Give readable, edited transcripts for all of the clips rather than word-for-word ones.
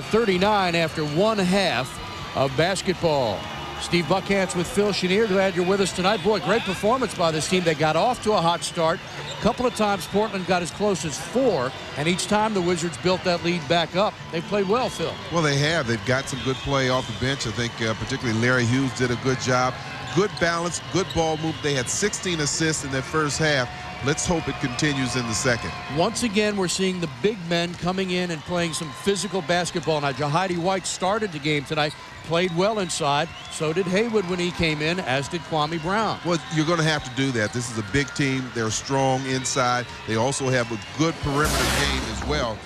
39 after one half of basketball. Steve Buckhantz with Phil Chenier. Glad you're with us tonight. Boy, great performance by this team. They got off to a hot start. A couple of times Portland got as close as 4, and each time the Wizards built that lead back up. They played well, Phil. Well, they have. They've got some good play off the bench. I think particularly Larry Hughes did a good job. Good balance, good ball move. They had 16 assists in their first half. Let's hope it continues in the second. Once again, we're seeing the big men coming in and playing some physical basketball. Now, Jahidi White started the game tonight, played well inside. So did Haywood when he came in, as did Kwame Brown. Well, you're going to have to do that. This is a big team. They're strong inside. They also have a good perimeter game as well.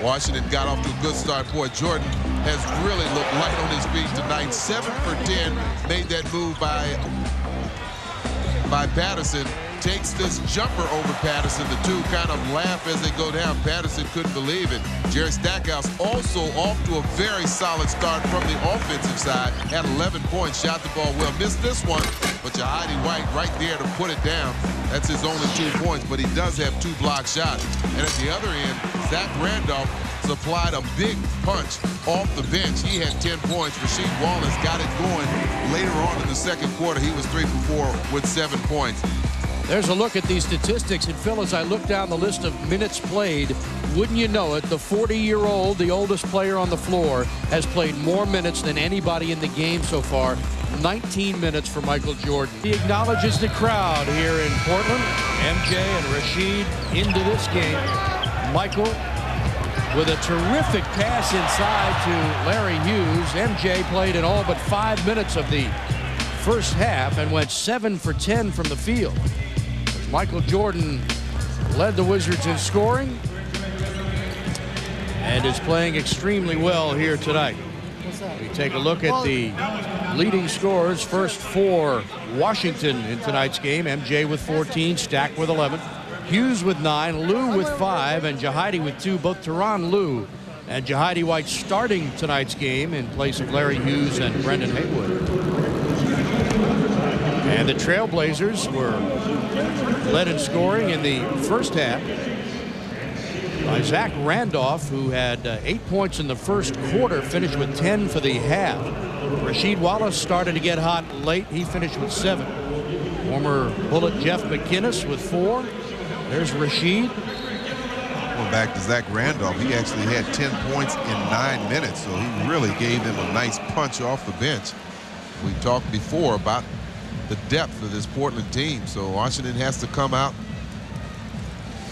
Washington got off to a good start. Boy, Jordan has really looked light on his feet tonight. 7 for 10. Made that move by Patterson. Takes this jumper over Patterson. The two kind of laugh as they go down. Patterson couldn't believe it. Jerry Stackhouse also off to a very solid start from the offensive side. Had 11 points, shot the ball well. Missed this one, but Jahidi White right there to put it down. That's his only 2 points, but he does have 2 block shots. And at the other end, Zach Randolph supplied a big punch off the bench. He had 10 points. Rasheed Wallace got it going later on in the second quarter. He was 3 for 4 with 7 points. There's a look at these statistics, and Phil, as I look down the list of minutes played, wouldn't you know it, the 40-year-old, the oldest player on the floor, has played more minutes than anybody in the game so far. 19 minutes for Michael Jordan. He acknowledges the crowd here in Portland. MJ and Rasheed into this game. Michael with a terrific pass inside to Larry Hughes. MJ played in all but 5 minutes of the first half and went 7 for 10 from the field. Michael Jordan led the Wizards in scoring and is playing extremely well here tonight. We take a look at the leading scorers. First for Washington in tonight's game. MJ with 14, Stack with 11, Hughes with 9, Lou with 5, and Jahidi with 2. Both Tyronn Lue and Jahidi White starting tonight's game in place of Larry Hughes and Brendan Haywood. And the Trailblazers were led in scoring in the first half by Zach Randolph, who had 8 points in the first quarter, finished with 10 for the half. Rasheed Wallace started to get hot late. He finished with 7. Former Bullet Jeff McInnes with 4. There's Rasheed. Going back to Zach Randolph, he actually had 10 points in 9 minutes, so he really gave them a nice punch off the bench. We talked before about the depth of this Portland team, so Washington has to come out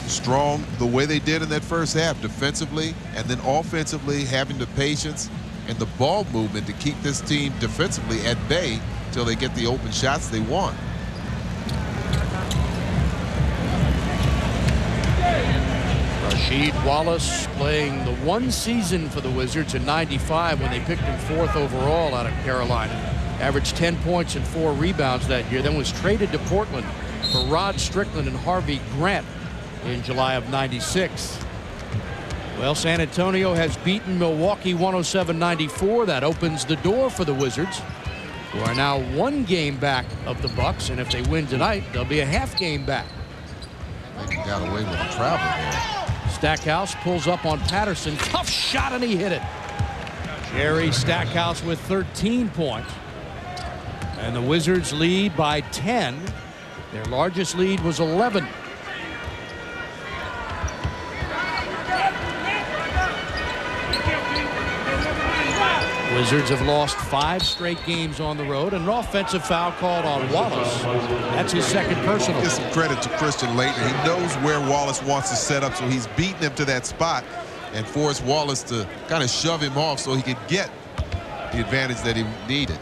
strong the way they did in that first half, defensively and then offensively, having the patience and the ball movement to keep this team defensively at bay until they get the open shots they want. Rasheed Wallace playing the one season for the Wizards in '95 when they picked him 4th overall out of Carolina. Averaged 10 points and 4 rebounds that year, then was traded to Portland for Rod Strickland and Harvey Grant in July of '96. Well, San Antonio has beaten Milwaukee 107-94. That opens the door for the Wizards, who are now 1 game back of the Bucks, and if they win tonight, they'll be a half game back. They got away with the travel there. Stackhouse pulls up on Patterson. Tough shot, and he hit it. Jerry Stackhouse with 13 points. And the Wizards lead by 10. Their largest lead was 11. Wizards have lost 5 straight games on the road, and an offensive foul called on Wallace. That's his second personal. Give some credit to Christian Laettner. He knows where Wallace wants to set up, so he's beating him to that spot and forced Wallace to kind of shove him off so he could get the advantage that he needed.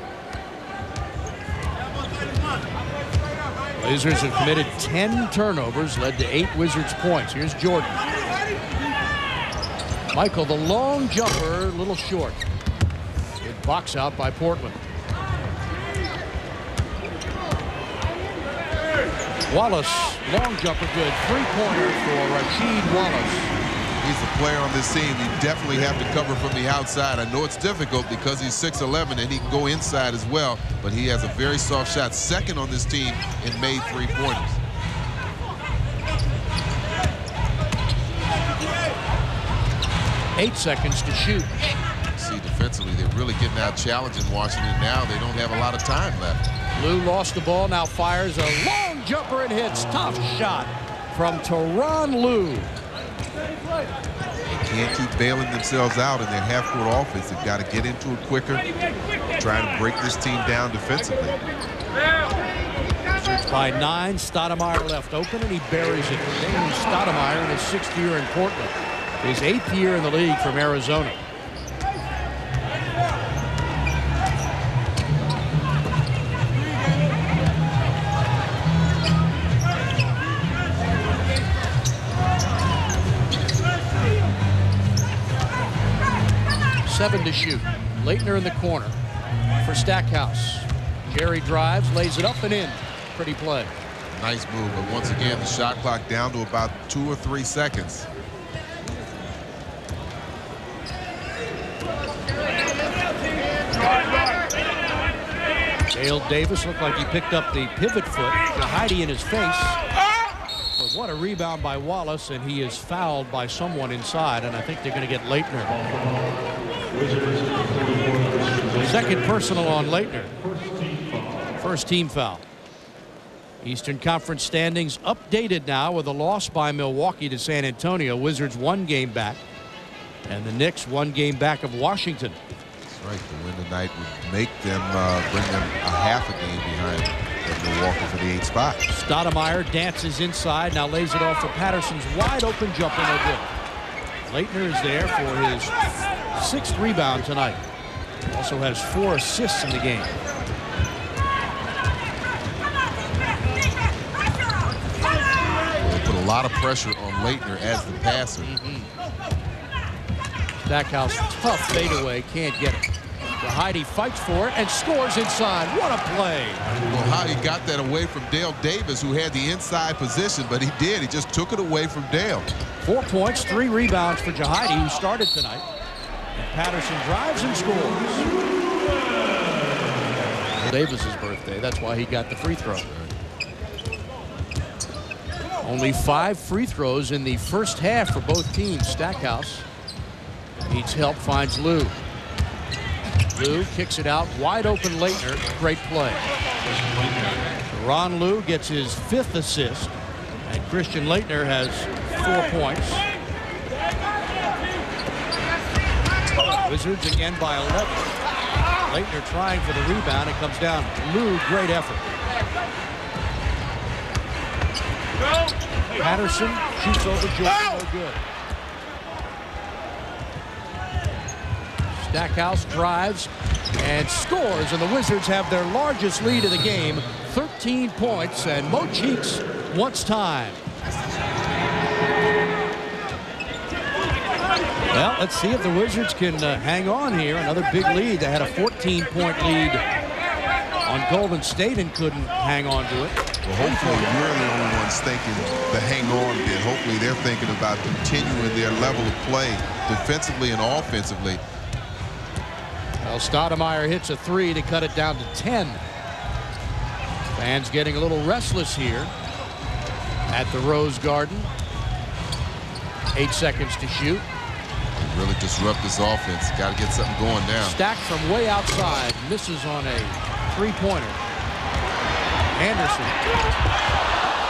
Wizards have committed 10 turnovers, led to 8 Wizards points. Here's Jordan. Michael, the long jumper, a little short. Good box out by Portland. Wallace, long jumper, good. 3-pointer for Rasheed Wallace. He's the player on this team. You definitely have to cover from the outside. I know it's difficult because he's 6'11" and he can go inside as well, but he has a very soft shot. Second on this team in made 3-pointers. 8 seconds to shoot. See, defensively, they're really getting out challenging Washington now. They don't have a lot of time left. Lou lost the ball, now fires a long jumper and hits. Tough shot from Tyronn Lue. They can't keep bailing themselves out in their half-court offense. They've got to get into it quicker, trying to break this team down defensively. Wizards by 9. Stoudemire left open, and he buries it. Damon Stoudemire in his 6th year in Portland. His 8th year in the league from Arizona. Seven to shoot. Laettner in the corner for Stackhouse. Jerry drives, lays it up and in. Pretty play. Nice move, but once again, the shot clock down to about 2 or 3 seconds. Dale Davis looked like he picked up the pivot foot. Jahidi in his face. But what a rebound by Wallace, and he is fouled by someone inside, and I think they're going to get Laettner. Second personal on Laettner. First team foul. Eastern Conference standings updated now with a loss by Milwaukee to San Antonio. Wizards 1 game back, and the Knicks 1 game back of Washington. That's right. The win tonight would make them bring them a half a game behind Milwaukee for the 8th spot. Stoudemire dances inside, now lays it off for Patterson's wide open jumper, no good. Laettner is there for his 6th rebound tonight. Also has 4 assists in the game. They put a lot of pressure on Laettner as the passer. Stackhouse, tough fadeaway, can't get it. Jahidi fights for it and scores inside. What a play. Well, how he got that away from Dale Davis, who had the inside position, but he did. He just took it away from Dale. 4 points, 3 rebounds for Jahidi, who started tonight. And Patterson drives and scores. Davis's birthday, that's why he got the free throw. Only 5 free throws in the first half for both teams. Stackhouse needs help, finds Lue. Lue kicks it out, wide open Laettner. Great play. Tyronn Lue gets his 5th assist, and Christian Laettner has 4 points. Wizards again by 11. Laettner trying for the rebound. It comes down. Lue, great effort. Patterson shoots over Jordan, no good. Stackhouse drives and scores, and the Wizards have their largest lead of the game, 13 points, and Mo Cheeks wants time. Well, let's see if the Wizards can hang on here. Another big lead. They had a 14-point lead on Golden State and couldn't hang on to it. Well, hopefully you're the only ones thinking the hang-on bit. Hopefully they're thinking about continuing their level of play defensively and offensively. Well, Stoudemire hits a 3 to cut it down to 10. Fans getting a little restless here at the Rose Garden. 8 seconds to shoot. Really disrupt this offense. Got to get something going now. Stacked from way outside. Misses on a 3-pointer. Anderson.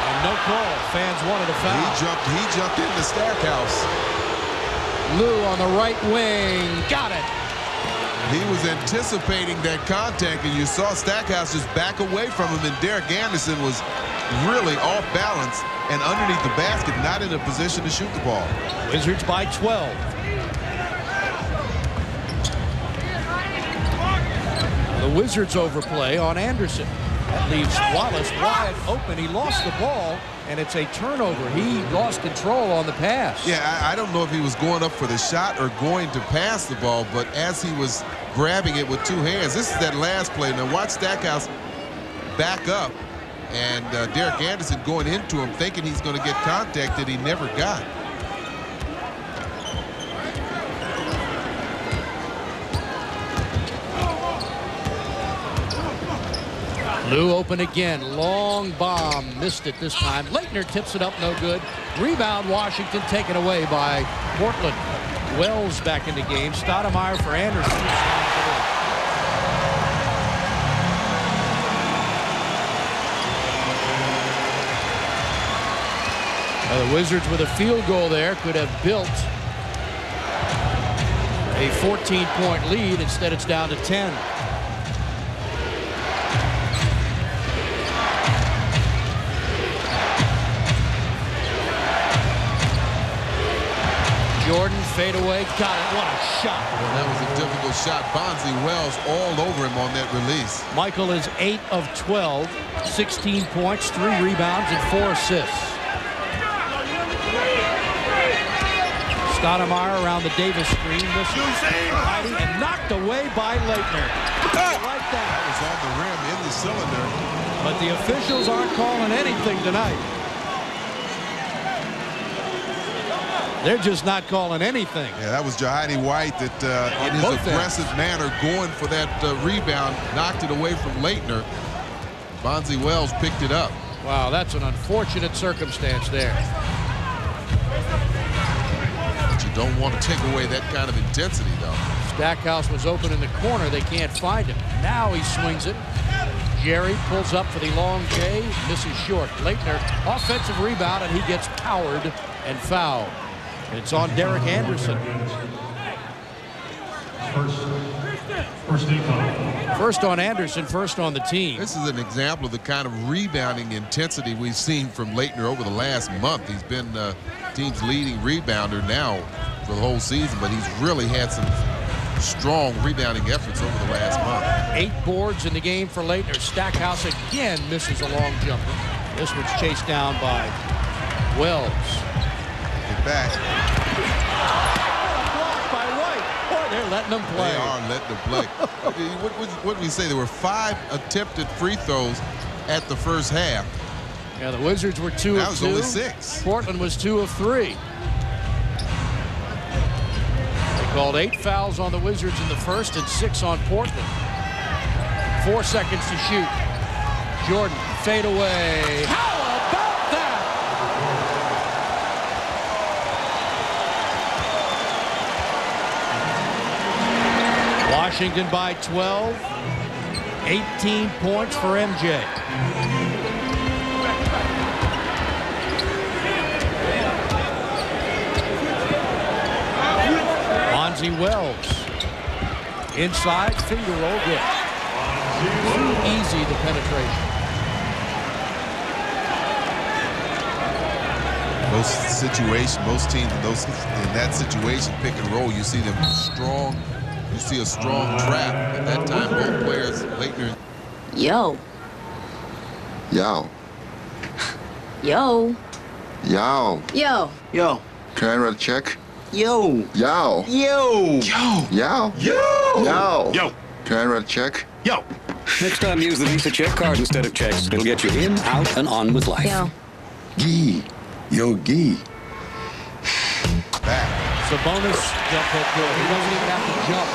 And no call. Fans wanted a foul. He jumped into Stackhouse. Lue on the right wing. Got it. He was anticipating that contact, and you saw Stackhouse just back away from him, and Derek Anderson was really off balance and underneath the basket, not in a position to shoot the ball. Wizards by 12. The Wizards overplay on Anderson. That leaves Wallace wide open. He lost the ball, and it's a turnover. He lost control on the pass. Yeah, I don't know if he was going up for the shot or going to pass the ball, but as he was grabbing it with 2 hands, this is that last play. Now watch Stackhouse back up, and Derek Anderson going into him thinking he's going to get contact that he never got. Lou open again. Long bomb. Missed it this time. Laettner tips it up. No good. Rebound Washington taken away by Portland. Wells back in the game. Stoudemire for Anderson. The Wizards with a field goal there could have built a 14-point lead. Instead, it's down to 10. Jordan fadeaway, got it. What a shot. Well, that was a difficult shot. Bonzi Wells all over him on that release. Michael is 8 of 12, 16 points, 3 rebounds, and 4 assists. Stoudemire around the Davis screen, hiding and knocked away by Laettner. Like that. That was on the rim in the cylinder. But the officials aren't calling anything tonight. They're just not calling anything. Yeah, that was Jahidi White that in his aggressive manner going for that rebound, knocked it away from Laettner. Bonzi Wells picked it up. Wow, that's an unfortunate circumstance there. But you don't want to take away that kind of intensity, though. Stackhouse was open in the corner. They can't find him. Now he swings it. Jerry pulls up for the long J, misses short. Laettner, offensive rebound, and he gets powered and fouled. And it's on Derek Anderson. First on Anderson, first on the team. This is an example of the kind of rebounding intensity we've seen from Laettner over the last month. He's been team's leading rebounder now for the whole season, but he's really had some strong rebounding efforts over the last month. 8 boards in the game for Laettner. Stackhouse again misses a long jumper. This one's chased down by Wells. Get back. Blocked by White. Boy, they're letting them play. They are letting them play. What did we say? There were 5 attempted free throws at the first half. Yeah, the Wizards were 2 of 2. That was only 6. Portland was 2 of 3. They called 8 fouls on the Wizards in the first and 6 on Portland. 4 seconds to shoot. Jordan, fade away. How about that? Washington by 12. 18 points for MJ. Bonzi Wells. Inside, finger roll, good. Too easy, the penetration. Most teams in that situation, pick and roll, you see them strong. You see a strong trap. At that time, both players, Laettner. Yo. Yo. Yo. Yo. Yo. Yo. Can I write a check? Yo. Yo. Yo. Yo. Yo. Yo. Yo. Can I write a check? Yo. Next time, use the Visa check card instead of checks. It'll get you in, out, and on with life. Yo. Gee. Yo, gee. Back. Sabonis jump hook good. He doesn't even have to jump.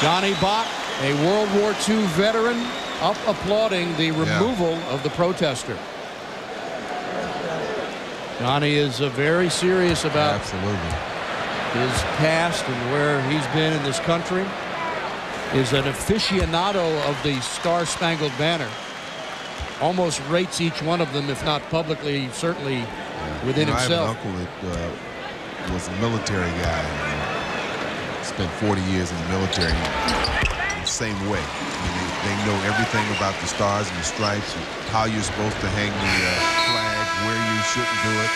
Johnny Bach, a World War II veteran, up applauding the removal of the protester. Johnny is very serious about his past and where he's been in this country. Is an aficionado of the Star-Spangled Banner. Almost rates each one of them, if not publicly, certainly within himself. I have an uncle that was a military guy. Spent 40 years in the military. The same way. I mean, they know everything about the stars and the stripes and how you're supposed to hang the flag, where you shouldn't do it.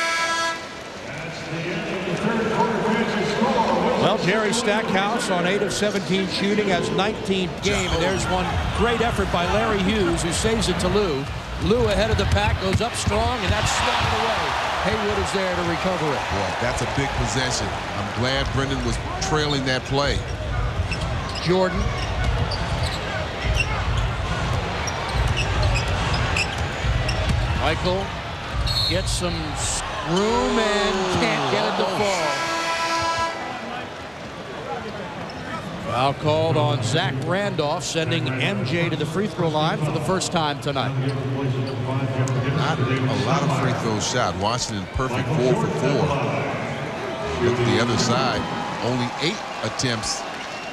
Well, Jerry Stackhouse on 8 of 17 shooting has 19th game, and there's one great effort by Larry Hughes, who saves it to Lou. Lou ahead of the pack, goes up strong, and that's swatted away. Haywood is there to recover it. Boy, that's a big possession. I'm glad Brendan was trailing that play. Jordan. Michael gets some room and can't get it to fall. Foul called on Zach Randolph, sending MJ to the free throw line for the first time tonight. Not a lot of free throws shot. Washington perfect 4 for 4. Look at the other side. Only 8 attempts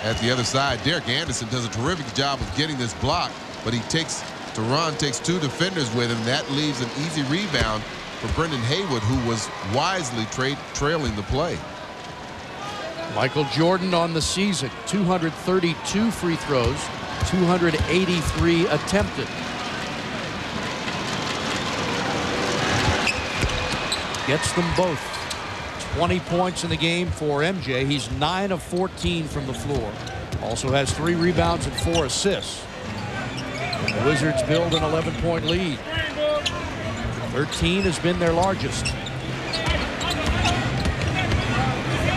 at the other side. Derek Anderson does a terrific job of getting this block, but Teron takes 2 defenders with him. That leaves an easy rebound for Brendan Haywood, who was wisely trailing the play. Michael Jordan on the season, 232 free throws, 283 attempted. Gets them both. 20 points in the game for MJ. He's 9 of 14 from the floor. Also has 3 rebounds and 4 assists. And the Wizards build an 11-point lead. 13 has been their largest.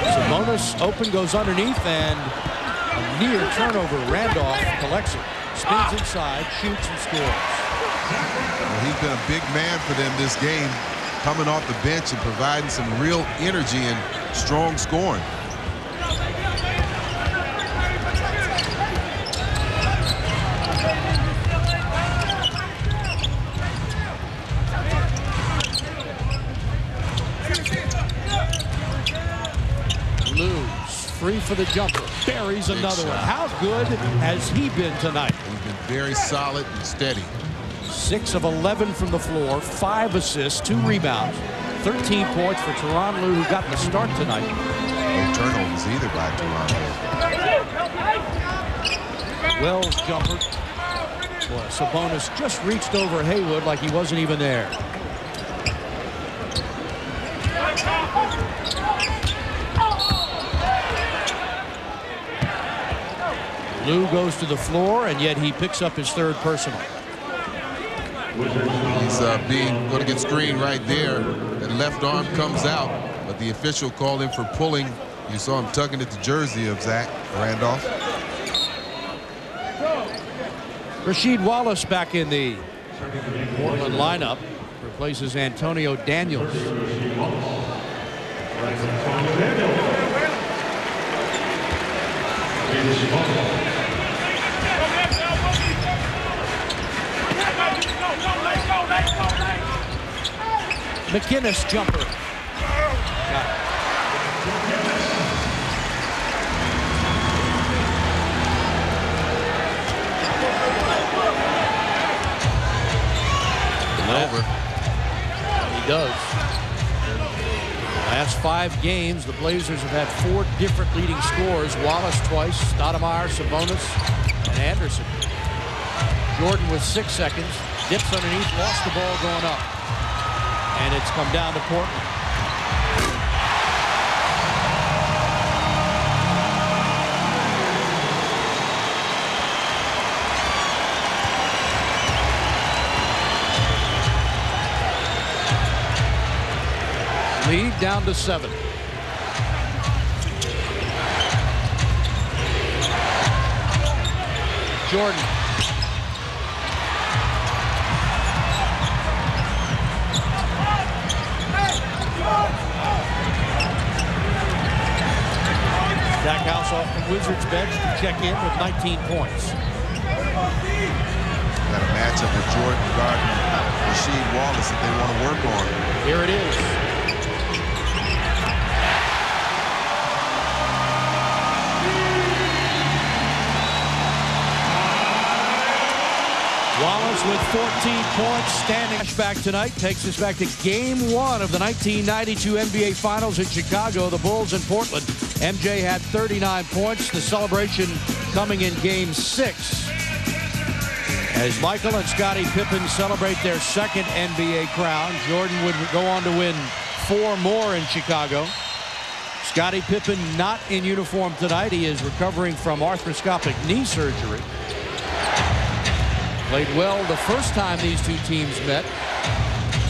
Sabonis open, goes underneath, and a near turnover. Randolph collects it, spins inside, shoots, and scores. Well, he's been a big man for them this game, coming off the bench and providing some real energy and strong scoring. Free for the jumper. Buries another one. How good has he been tonight? He's been very solid and steady. 6 of 11 from the floor, 5 assists, 2 rebounds, 13 points for Teron Lue, who got the start tonight. No turnovers either by Teron Lue. Wells jumper. Boy, Sabonis just reached over Haywood like he wasn't even there. Lue goes to the floor, and yet he picks up his 3rd personal. He's going to get screened right there. That left arm comes out, but the official called him for pulling. You saw him tugging at the jersey of Zach Randolph. Rasheed Wallace back in the Portland lineup, replaces Antonio Daniels. McInnes jumper. Over. He does. Last 5 games, the Blazers have had 4 different leading scorers. Wallace twice, Stoudemire, Sabonis, and Anderson. Jordan with 6 seconds. Dips underneath, lost the ball going up. And it's come down to Portland. Lead down to 7. Jordan. Stackhouse off the Wizards bench to check in with 19 points. Got a matchup with Jordan guarding Rasheed Wallace that they want to work on. Here it is. Wallace with 14 points, standing back tonight, takes us back to Game 1 of the 1992 NBA Finals in Chicago. The Bulls in Portland. MJ had 39 points. The celebration coming in Game 6 as Michael and Scottie Pippen celebrate their 2nd NBA crown. Jordan would go on to win 4 more in Chicago. Scottie Pippen not in uniform tonight. He is recovering from arthroscopic knee surgery. Played well the first time these 2 teams met,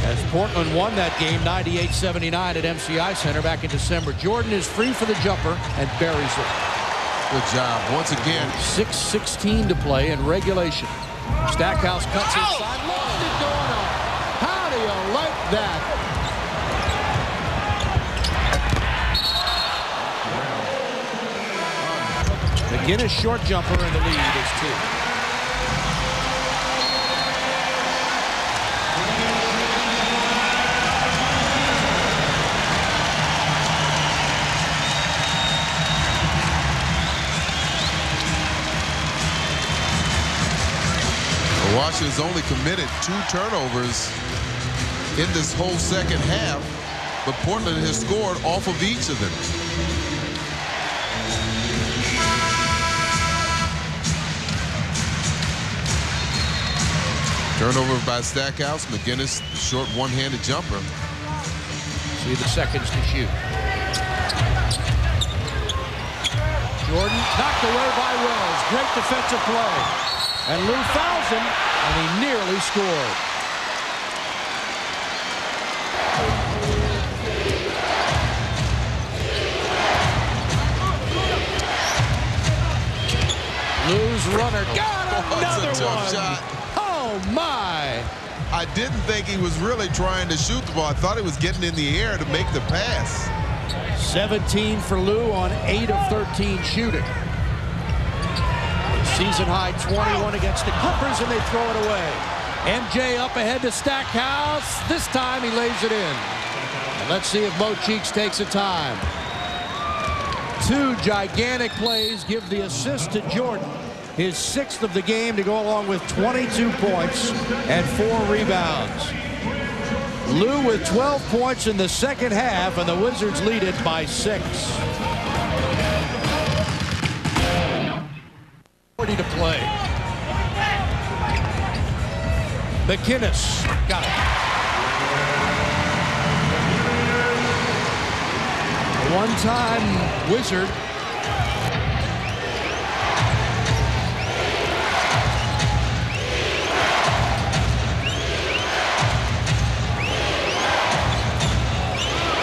as Portland won that game 98-79 at MCI Center back in December. Jordan is free for the jumper and buries it. Good job. Once again, 6:16 to play in regulation. Stackhouse cuts inside. Loved it going on. How do you like that? McGinnis short jumper, and the lead is 2. Washington's only committed 2 turnovers in this whole second half, but Portland has scored off of each of them. Turnover by Stackhouse. McGinnis, the short one-handed jumper. See the seconds to shoot. Jordan knocked away by Wells. Great defensive play. And Lou fouls him, and he nearly scored. Lou's runner got another That's a tough one. shot. Oh, my. I didn't think he was really trying to shoot the ball. I thought he was getting in the air to make the pass. 17 for Lou on 8 of 13 shooting. Season high 21 against the Clippers, and they throw it away. MJ up ahead to Stackhouse. This time he lays it in. And let's see if Mo Cheeks takes a time. 2 gigantic plays give the assist to Jordan, his 6th of the game, to go along with 22 points and 4 rebounds. Lou with 12 points in the second half, and the Wizards lead it by 6. 40 to play. McGinnis got it. One-time Wizard.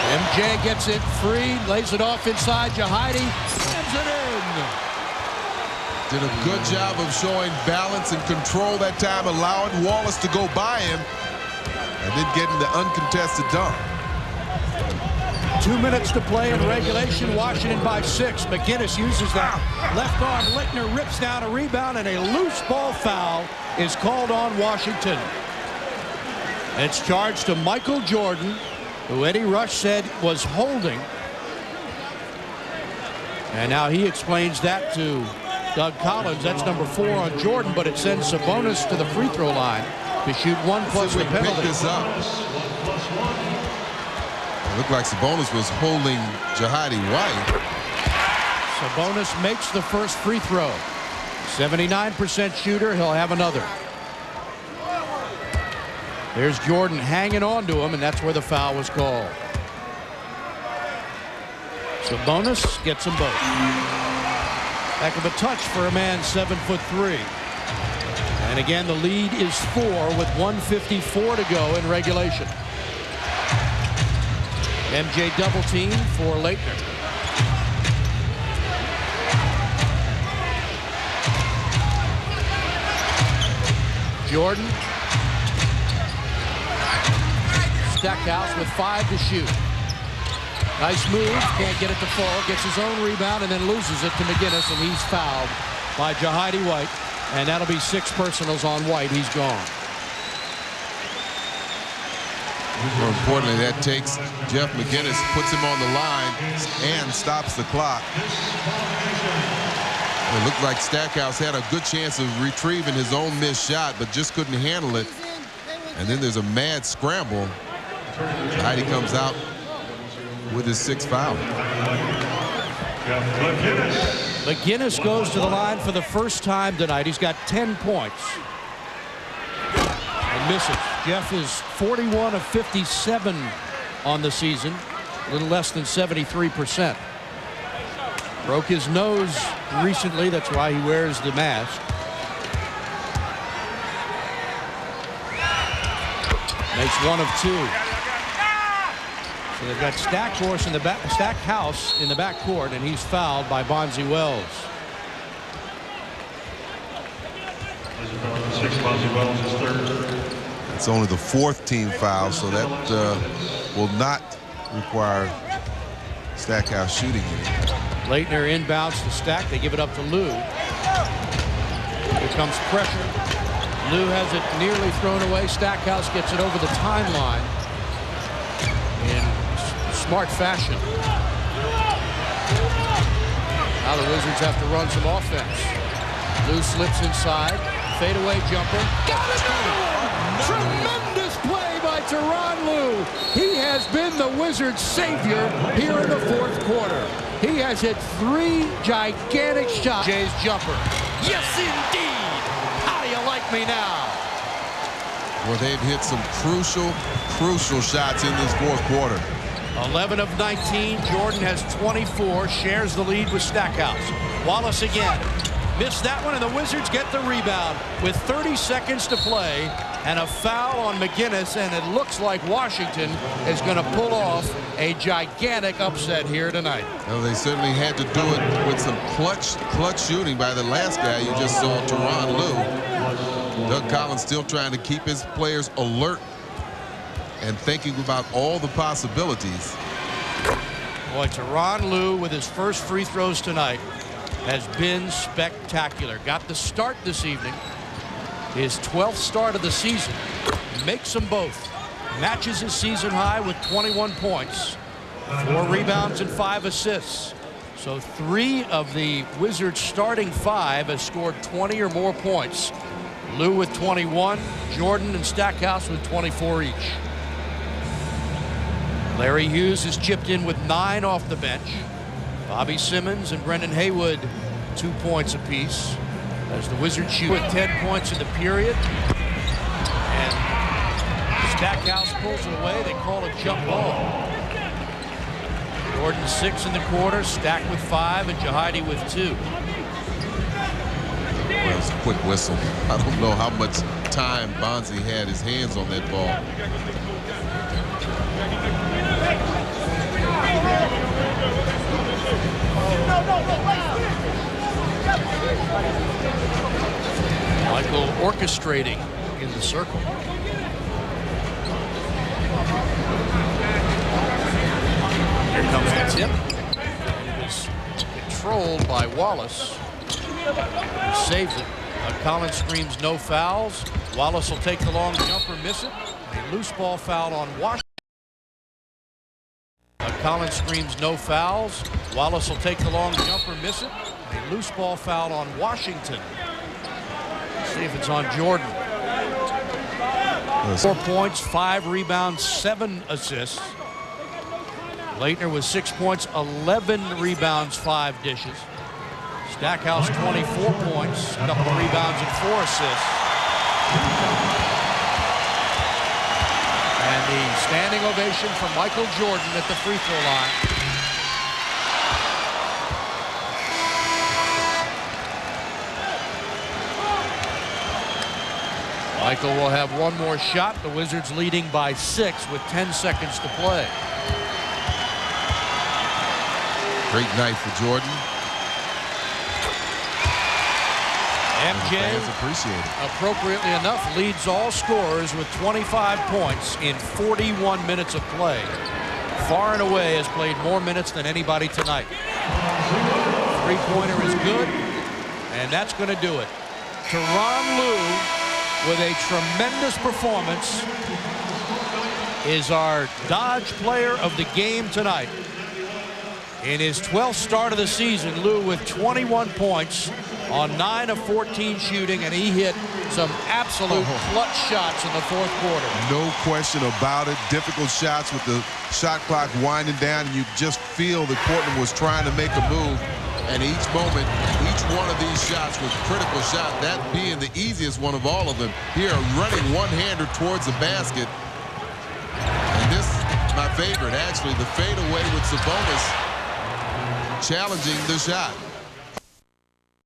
MJ gets it free, lays it off inside. Jahidi slams it in. Did a good job of showing balance and control that time, allowing Wallace to go by him, and then getting the uncontested dunk. 2 minutes to play in regulation. Washington by 6. McGinnis uses that left arm. Lichtner rips down a rebound, and a loose ball foul is called on Washington. It's charged to Michael Jordan, who Eddie Rush said was holding. And now he explains that to Doug Collins. That's number 4 on Jordan, but it sends Sabonis to the free throw line to shoot 1 plus the penalty. Pick this up. It looked like Sabonis was holding Jahidi White. Sabonis makes the first free throw. 79% shooter. He'll have another. There's Jordan hanging on to him, and that's where the foul was called. Sabonis gets them both. Heck of a touch for a man 7'3". And again, the lead is 4 with 1:54 to go in regulation. MJ double team for Laettner. Jordan. Stackhouse with 5 to shoot. Nice move, can't get it to fall, gets his own rebound and then loses it to McGinnis, and he's fouled by Jahidi White, and that'll be 6 personals on White. He's gone. More importantly, that takes Jeff McGinnis, puts him on the line, and stops the clock. It looked like Stackhouse had a good chance of retrieving his own missed shot, but just couldn't handle it. And then there's a mad scramble. Heidi comes out with his 6th foul. McGinnis goes to the line for the first time tonight. He's got 10 points. And misses. Jeff is 41 of 57 on the season. A little less than 73%. Broke his nose recently. That's why he wears the mask. Makes 1 of 2. So they've got Stackhouse in the backcourt, and he's fouled by Bonzi Wells. It's only the 4th team foul, so that will not require Stackhouse shooting any. Laettner inbounds to Stack. They give it up to Lou. Here comes pressure. Lou has it nearly thrown away. Stackhouse gets it over the timeline in smart fashion. Now the Wizards have to run some offense. Lou slips inside. Fadeaway jumper. Got it! Tremendous play by Tyronn Lue. He has been the Wizards' savior here in the fourth quarter. He has hit 3 gigantic shots. Jay's jumper. Yes, indeed. How do you like me now? Well, they've hit some crucial shots in this fourth quarter. 11 of 19. Jordan has 24. Shares the lead with Stackhouse. Wallace again. Missed that one, and the Wizards get the rebound with 30 seconds to play and a foul on McGinnis, and it looks like Washington is going to pull off a gigantic upset here tonight. Well, they certainly had to do it with some clutch shooting by the last guy you just saw, Tyronn Lue. Doug Collins still trying to keep his players alert and thinking about all the possibilities. Boy, Tyronn Lue with his first free throws tonight has been spectacular. Got the start this evening. His 12th start of the season. Makes them both. Matches his season high with 21 points. 4 rebounds and 5 assists. So 3 of the Wizards' starting 5 has scored 20 or more points. Lue with 21. Jordan and Stackhouse with 24 each. Larry Hughes has chipped in with 9 off the bench. Bobby Simmons and Brendan Haywood 2 points apiece as the Wizards shoot with 10 points in the period. And Stackhouse pulls it away. They call it jump ball. Jordan 6 in the quarter, Stack with 5, and Jahidi with 2. Well, it's a quick whistle. I don't know how much time Bonzi had his hands on that ball. Michael orchestrating in the circle. Here comes the tip. It was controlled by Wallace. He saves it. Collins screams no fouls. Wallace will take the long jumper, miss it. A loose ball foul on Washington. Collins screams no fouls. Wallace will take the long jumper, miss it. A loose ball foul on Washington. Let's see if it's on Jordan. 4 points, 5 rebounds, 7 assists. Laettner with 6 points, 11 rebounds, 5 dishes. Stackhouse 24 points, a couple of rebounds and 4 assists. And the standing ovation for Michael Jordan at the free throw line. Michael will have one more shot. The Wizards leading by 6 with 10 seconds to play. Great night for Jordan. MJ, appreciate it. Appropriately enough, leads all scorers with 25 points in 41 minutes of play. Far and away has played more minutes than anybody tonight. Three-pointer is good, and that's going to do it. Tyronn Lue, with a tremendous performance, is our Dodge player of the game tonight. In his 12th start of the season, Lue with 21 points on 9 of 14 shooting, and he hit some absolute clutch shots in the fourth quarter. No question about it. Difficult shots with the shot clock winding down, and you just feel that Portland was trying to make a move. And each moment, each one of these shots was critical shot, that being the easiest one of all of them. Here, running one-hander towards the basket. And this, my favorite, actually, the fadeaway with Sabonis challenging the shot.